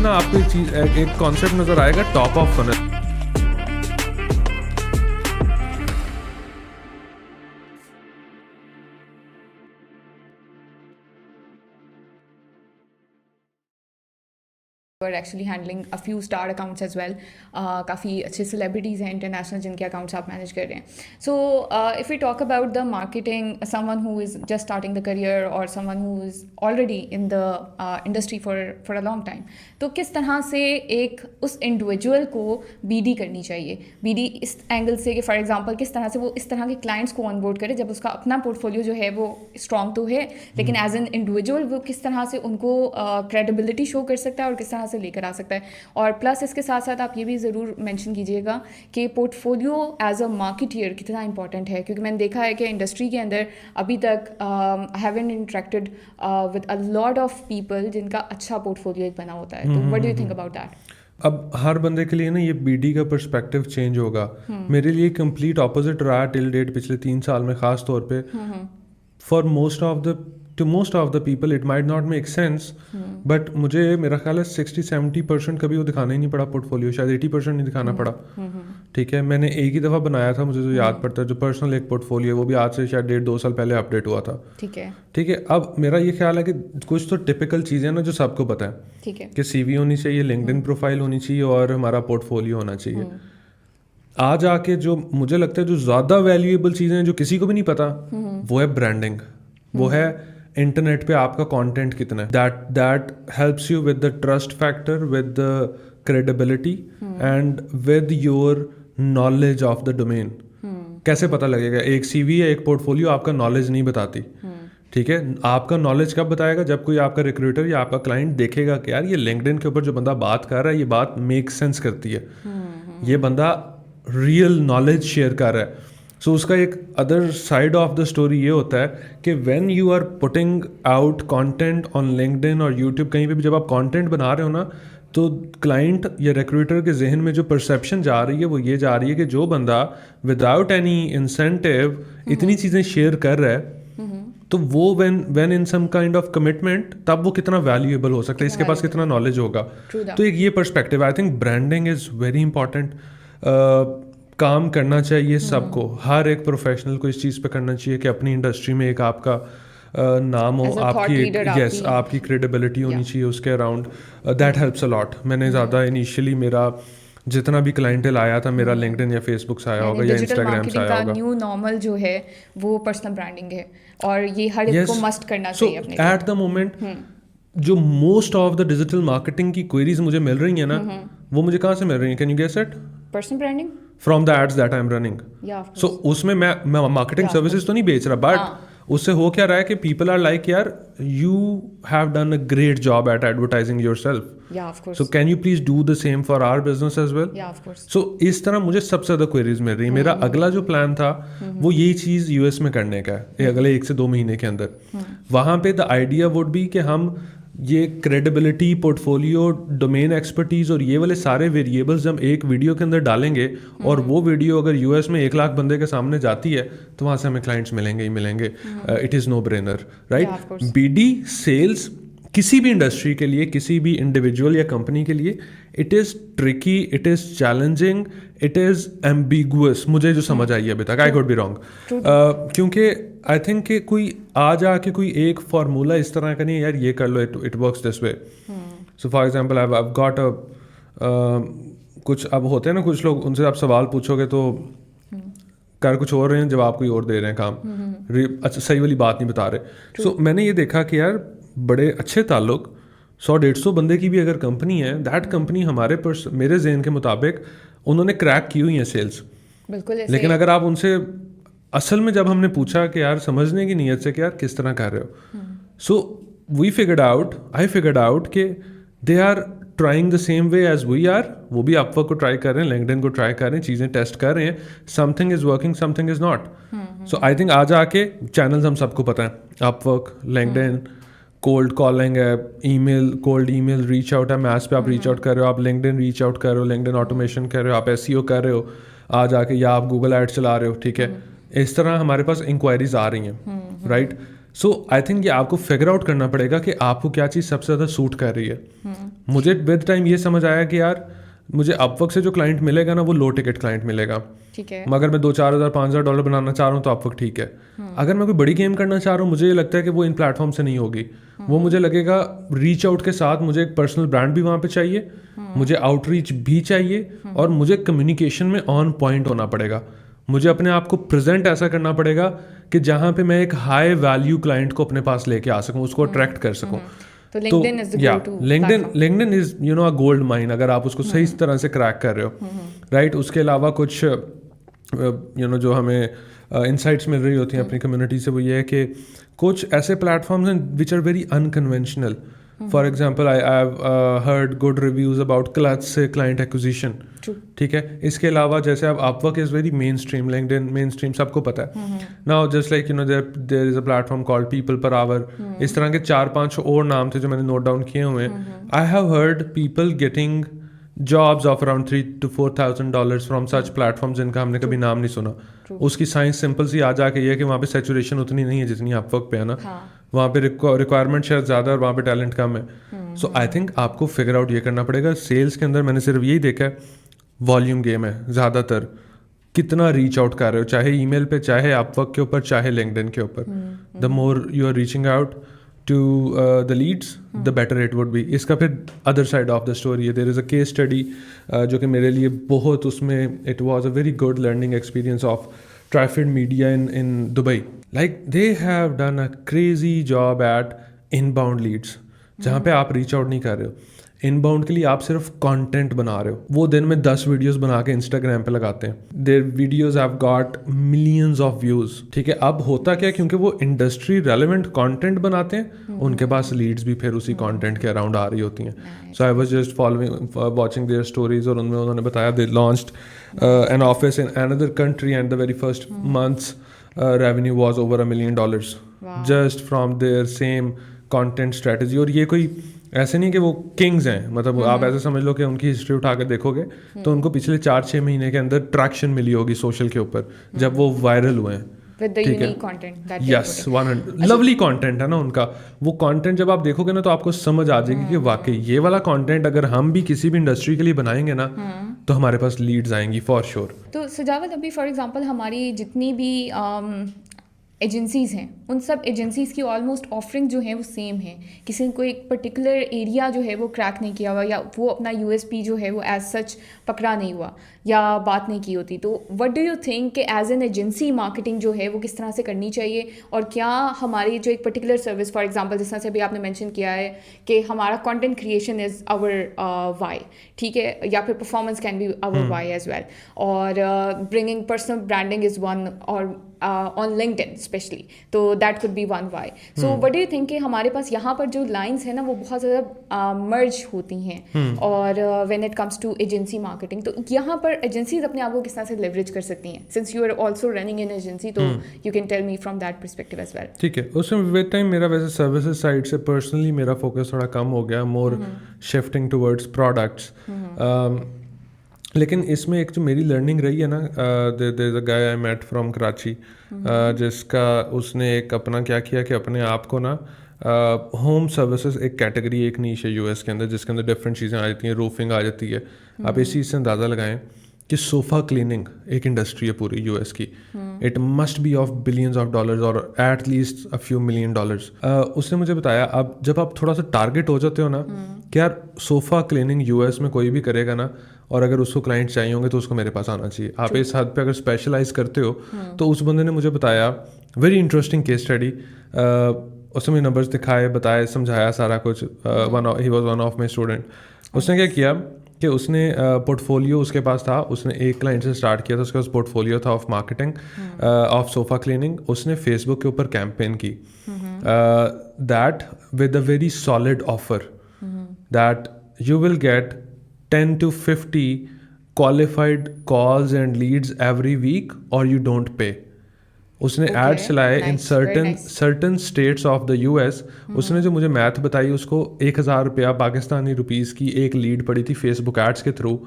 ना आपको एक चीज एक कॉन्सेप्ट नजर आएगा, top of funnel. We're actually handling a few star accounts as well. काफ़ी अच्छे celebrities हैं international जिनके accounts आप manage कर रहे हैं. So if we talk about the marketing, someone who is just starting the career or someone who is already in the industry for a long time, तो किस तरह से एक उस individual को BD करनी चाहिए? BD इस एंगल से कि फॉर एग्जांपल किस तरह से वो इस तरह के क्लाइंट्स को ऑनबोर्ड करे जब उसका अपना पोर्टफोलियो जो है वो स्ट्रॉन्ग तो है, लेकिन एज एन इंडिविजुअल वो किस तरह से उनको क्रेडिबिलिटी शो कर सकता है और किस तरह से लेकर आ सकता है. और प्लस इसके साथ साथ आप ये भी ज़रूर मेंशन कीजिएगा कि पोर्टफोलियो एज अ मार्केटियर कितना इंपॉर्टेंट है, क्योंकि मैंने देखा है कि इंडस्ट्री के अंदर अभी तक I haven't interacted with a lot of people जिनका अच्छा पोर्टफोलियो एक बना होता है. तो what do you think about that? अब हर बंदे के लिए ना ये बीडी का पर्सपेक्टिव चेंज होगा. मेरे लिए कंप्लीट ऑपोजिट रहा टिल डेट पिछले 3 साल में, खास तौर पे for most of the people it might not make sense, but मुझे मेरा ख्याल है 60-70% कभी वो दिखाना ही नहीं पड़ा पोर्टफोलियो, शायद 80% नहीं दिखाना पड़ा. ठीक है, मैंने एक ही दफ़ा बनाया था, मुझे जो याद पड़ता है, जो पर्सनल एक पोर्टफोलियो, वो भी आज से शायद 1.5-2 साल पहले अपडेट हुआ था. ठीक है. अब मेरा ये ख्याल है कि कुछ तो टिपिकल चीज़ें ना जो सबको पता है, ठीक है, कि CV होनी चाहिए, लिंक्डइन प्रोफाइल होनी चाहिए और हमारा पोर्टफोलियो होना चाहिए. आज आके जो मुझे लगता है जो ज़्यादा वैल्यूएबल चीज़ें हैं जो किसी को भी नहीं पता, वो है ब्रांडिंग, वो है इंटरनेट पे आपका कंटेंट कितना है. That helps you with the trust factor, with the credibility and with your knowledge of the domain. कैसे पता लगेगा? एक CV या एक पोर्टफोलियो आपका नॉलेज नहीं बताती. ठीक है, आपका नॉलेज कब बताएगा? जब कोई आपका रिक्रूटर या आपका क्लाइंट देखेगा कि यार ये लिंक्डइन के ऊपर जो बंदा बात कर रहा है, ये बात मेक सेंस करती है, ये बंदा रियल नॉलेज शेयर कर रहा है. सो उसका एक other side of the story ये होता है कि when you are putting out content on LinkedIn और यूट्यूब, कहीं पे भी जब आप कंटेंट बना रहे हो ना, तो क्लाइंट या रिक्रूटर के जहन में जो परसेप्शन जा रही है वो ये जा रही है कि जो बंदा विदाउट एनी इंसेंटिव इतनी चीज़ें शेयर कर रहा है, तो वो when in some kind of commitment, तब वो कितना वैल्यूएबल हो सकता है, इसके पास कितना नॉलेज होगा. तो एक ये perspective, I think branding is very important. काम करना चाहिए सबको, हर एक प्रोफेशनल को इस चीज़ पे करना चाहिए कि अपनी इंडस्ट्री में एक आपका नाम हो, आपकी क्रेडिबिलिटी होनी चाहिए उसके around. That helps a lot. मैंने ज़्यादा इनिशियली मेरा जितना भी क्लाइंटेल आया था मेरा लिंक्डइन या फेसबुक से आया होगा या इंस्टाग्राम से आया होगा. न्यू नॉर्मल जो है वो पर्सनल ब्रांडिंग है और ये हर एक को मस्ट करना चाहिए अपने. एट द मोमेंट जो most of the digital marketing की क्वेरीज मुझे मिल रही है ना, वो मुझे कहाँ से मिल रही है? Can you guess it? Personal branding from the ads that I am running. So उसमें मैं मार्केटिंग सर्विसेज तो नहीं बेच रहा, बट उससे हो क्या रहा है कि पीपल आर लाइक यार you have done a great job at advertising yourself, so can you please do the same for our business as well. So इस तरह मुझे सबसे ज़्यादा क्वेरीज मिल रही है. मेरा अगला जो प्लान था वो यही चीज़ US में करने का है अगले 1 से 2 महीने के अंदर. वहाँ पे द आइडिया वुड बी कि हम ये क्रेडिबिलिटी, पोर्टफोलियो, डोमेन एक्सपर्टीज और ये वाले सारे वेरिएबल्स जब एक वीडियो के अंदर डालेंगे और वो वीडियो अगर US में 1 लाख बंदे के सामने जाती है तो वहाँ से हमें क्लाइंट्स मिलेंगे ही मिलेंगे. It is no brainer, right? BD sales किसी भी इंडस्ट्री के लिए, किसी भी इंडिविजुअल या कंपनी के लिए, it is tricky, it is challenging, it is ambiguous. मुझे जो समझ आई है अभी तक, आई कुड बी रॉन्ग, क्योंकि आई थिंक कि कोई आ जाके कोई एक फार्मूला इस तरह का नहीं है यार ये कर लो, it works this way. So for example I have got a कुछ, अब होते हैं ना कुछ लोग, उनसे आप सवाल पूछोगे तो कर कुछ और रहे हैं, जवाब कोई और दे रहे हैं, काम अच्छा सही वाली बात नहीं बता रहे. सो मैंने ये देखा कि यार बड़े अच्छे ताल्लुक 100-150 बंदे की भी अगर कंपनी है, दैट कंपनी मेरे जहन के मुताबिक उन्होंने क्रैक की हुई है सेल्स. लेकिन अगर आप उनसे असल में जब हमने पूछा कि यार समझने की नीयत से कि यार किस तरह कर रहे हो, सो आई फिगर्ड आउट कि they are trying the same way as we are. वो भी अपवर्क को ट्राई कर रहे हैं, लिंक्डइन को ट्राई कर रहे हैं, चीज़ें टेस्ट कर रहे हैं. Something is working, something is not. So I think आज आके चैनल्स हम सबको पता है, अपवर्क, लिंक्डइन, कोल्ड कॉलिंग है, कोल्ड ईमेल रीच आउट है, मैस पे आप रीच आउट कर रहे हो, आप लिंक्डइन रीच आउट कर रहे हो, लिंक्डइन ऑटोमेशन कर रहे हो, आप SEO कर रहे हो आज आके, या आप गूगल एड चला रहे हो. ठीक है, इस तरह हमारे पास इंक्वायरीज आ रही हैं, राइट? सो आई थिंक ये आपको फिगर आउट करना पड़ेगा कि आपको क्या चीज़ सबसे ज़्यादा सूट कर रही है। मुझे विद टाइम ये समझ आया कि यार मुझे अपवर्क से जो क्लाइंट मिलेगा ना वो लो टिकट क्लाइंट मिलेगा। ठीक है। मगर मैं 2-4 हज़ार $5,000 बनाना चाह रहा हूँ तो अपवर्क ठीक है। अगर मैं कोई बड़ी गेम करना चाह रहा हूँ, मुझे ये लगता है कि वो इन प्लेटफॉर्म से नहीं होगी। वो मुझे लगेगा रीच आउट के साथ मुझे एक पर्सनल ब्रांड भी वहाँ पे चाहिए, मुझे आउटरीच भी चाहिए, और मुझे कम्युनिकेशन में ऑन पॉइंट होना पड़ेगा। मुझे अपने आप को प्रेजेंट ऐसा करना पड़ेगा कि जहाँ पे मैं एक हाई वैल्यू क्लाइंट को अपने पास लेके आ सकूं, उसको अट्रैक्ट कर सकूं। तो LinkedIn is the go-to platform. LinkedIn is a gold mine अगर आप उसको सही तरह से क्रैक कर रहे हो, राइट। उसके अलावा कुछ जो हमें इनसाइट्स मिल रही होती हैं अपनी कम्युनिटी से, वो ये है कि कुछ ऐसे प्लेटफॉर्म्स हैं which are very unconventional. For example I have heard good reviews about Clutch से क्लाइंट एक्विजिशन, ठीक है। इसके अलावा जैसे अब Upwork is very main stream, LinkedIn main stream सबको पता है। Now just like there is a platform called people per hour. इस तरह के 4-5 और नाम थे जो मैंने नोट डाउन किए हुए हैं। आई have heard people getting jobs of around $3,000 to $4,000 from such platform जिनका हमने कभी नाम नहीं सुना। उसकी साइंस सिंपल सी आ जाके ये है कि वहाँ पे सैचुरेशन उतनी नहीं है जितनी अपवर्क पे है ना। वहाँ पे रिक्वायरमेंट शायद ज़्यादा है और वहाँ पे टैलेंट कम है। सो आई थिंक आपको फिगर आउट ये करना पड़ेगा। सेल्स के अंदर मैंने सिर्फ यही देखा है, वॉल्यूम गेम है ज़्यादातर। कितना रीच आउट कर रहे हो, चाहे ईमेल पे, चाहे अपवर्क के ऊपर, चाहे लिंक्डइन के ऊपर। The more you are reaching out to the leads the better it would be. इसका फिर other side of the story है। There is a case study जो कि मेरे लिए बहुत, उसमें it was a very good learning experience of Trifid Media in Dubai. Like they have done a crazy job at inbound leads, जहाँ पे आप रीच आउट नहीं कर रहे हो। इनबाउंड के लिए आप सिर्फ कंटेंट बना रहे हो। वो दिन में 10 वीडियोस बना के इंस्टाग्राम पे लगाते हैं। Their videos have got millions of views, ठीक है। अब होता क्या, क्योंकि वो इंडस्ट्री रेलेवेंट कंटेंट बनाते हैं, उनके पास लीड्स भी फिर उसी कंटेंट के अराउंड आ रही होती हैं। So I was just following watching their stories, और उनमें उन्होंने बताया they launched an office in another country and the very first month's revenue was over $1 million just from their same content strategy। और ये कोई ऐसे नहीं कि वो किंग्स हैं, मतलब आप ऐसे समझ लो कि उनकी हिस्ट्री उठा के देखोगे तो उनको पिछले 4-6 महीने के अंदर ट्रैक्शन मिली होगी सोशल के ऊपर जब वो वायरल हुए हैं। With the unique content that they're yes, putting. 100 lovely content है ना उनका। वो कंटेंट जब आप देखोगे ना तो आपको समझ आ जाएगी कि वाकई ये वाला कंटेंट अगर हम भी किसी भी इंडस्ट्री के लिए बनाएंगे ना तो हमारे पास लीड्स आएंगी फॉर श्योर। तो सजावत, अभी फॉर एग्जांपल हमारी जितनी भी एजेंसीज़ हैं, उन सब एजेंसीज़ की ऑलमोस्ट ऑफरिंग जो है वो सेम है। किसी को एक पर्टिकुलर एरिया जो है वो क्रैक नहीं किया हुआ, या वो अपना यूएसपी जो है वो एज सच पकड़ा नहीं हुआ, या बात नहीं की होती। तो व्हाट डू यू थिंक कि एज एन एजेंसी मार्केटिंग जो है वो किस तरह से करनी चाहिए, और क्या हमारी जो एक पर्टिकुलर सर्विस, फॉर एग्जांपल जिस तरह से अभी आपने मेंशन किया है कि हमारा content creation is our why, ठीक है, या फिर performance can be our why as well, और bringing personal branding is one, और on LinkedIn especially, तो that could be one why. So what do you think कि हमारे पास यहाँ पर जो lines है ना वो बहुत ज़्यादा merge होती हैं, और when it comes to agency marketing, तो यहाँ पर agencies अपने आप को किस तरह से leverage कर सकती हैं? Since you are also running an agency, तो you can tell me from that perspective as well. ठीक है। उसमें विद टाइम मेरा वैसे सर्विसेज साइड से पर्सनली मेरा फोकस थोड़ा कम हो गया, मोर शिफ्टिंग टुवर्ड्स प्रोडक्ट्स। लेकिन इसमें एक जो मेरी लर्निंग रही है ना, there is a guy I met from Karachi, जिसका उसने एक अपना क्या किया कि अपने आप को ना होम सर्विसेज एक कैटेगरी, एक नीश है यूएस के अंदर जिसके अंदर डिफरेंट चीज़ें आ जाती हैं, रूफिंग आ जाती है। आप इस चीज़ से अंदाज़ा लगाएं कि सोफ़ा क्लीनिंग एक इंडस्ट्री है पूरी यूएस की। It must be of billions of dollars और at least a few million dollars. उसने मुझे बताया, अब जब आप थोड़ा सा टारगेट हो जाते हो ना कि यार सोफ़ा क्लीनिंग यूएस में कोई भी करेगा ना, और अगर उसको क्लाइंट चाहिए होंगे तो उसको मेरे पास आना चाहिए। आप इस हद पे अगर स्पेशलाइज करते हो तो उस बंदे ने मुझे बताया, वेरी इंटरेस्टिंग केस स्टडी, उसने मुझे नंबर्स दिखाए, बताए, समझाया सारा कुछ। He was one of my student. उसने क्या किया कि उसने पोर्टफोलियो उसके पास था, उसने एक क्लाइंट से स्टार्ट किया था, उसके पास पोर्टफोलियो था of marketing of sofa cleaning. उसने फेसबुक के ऊपर कैंपेन की that with a very solid offer that you will get 10 to 50 qualified calls and leads every week or you don't pay. उसने एड चलाए in certain states of the US. उसने जो मुझे math बताई, उसको 1,000 रुपया पाकिस्तानी रुपीज़ की एक लीड पड़ी थी फेसबुक एड्स के through.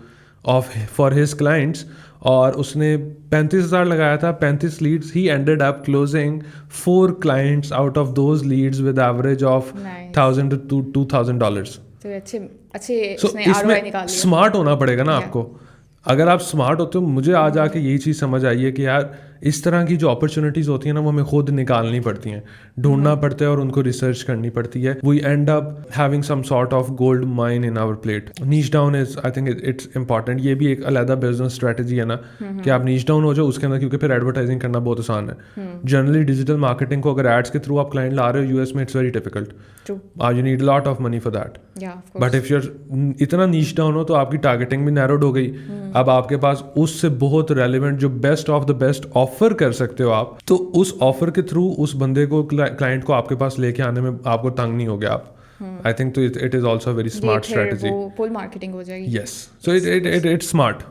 Of for his clients, और उसने 35,000 लगाया था, 35 leads, he ended up closing 4 clients out of those leads with average of Nice. $1,000 to $2,000. तो अच्छे अच्छे सो उसने ROI इसमें निकाल लिया। स्मार्ट होना पड़ेगा ना Yeah. आपको। अगर आप स्मार्ट होते हो, मुझे आज आके यही चीज़ समझ आई है कि यार इस तरह की जो अपॉर्चुनिटीज़ होती हैं ना वो हमें खुद निकालनी पड़ती हैं, ढूंढना पड़ता है और उनको रिसर्च करनी पड़ती है। We end up having some sort of gold mine in our plate. Niche down is, I think it's important. ये भी एक अलग बिजनेस स्ट्रेटजी है ना कि आप नीच डाउन हो जाओ उसके अंदर, क्योंकि फिर एडवर्टाइजिंग करना बहुत आसान है। जनरली डिजिटल मार्केटिंग को अगर एड्स के थ्रू आप क्लाइंट ला रहे हो यूएस में, it's very difficult. True. You need lot of money for that. Yeah, of course. But if you're इतना नीच डाउन हो तो आपकी टारगेटिंग भी नैरोड हो गई। अब आपके पास उससे बहुत रेलिवेंट जो best of the best offer कर सकते हो आप, तो उस ऑफर के थ्रू उस बंदे को, क्लाइंट को आपके पास लेके आने में आपको तंग नहीं हो गया आप। आई थिंक तो it is also very smart ये फिर स्ट्रेटजी। वो पुल मार्केटिंग हो जाएगी। Yes, so it's smart.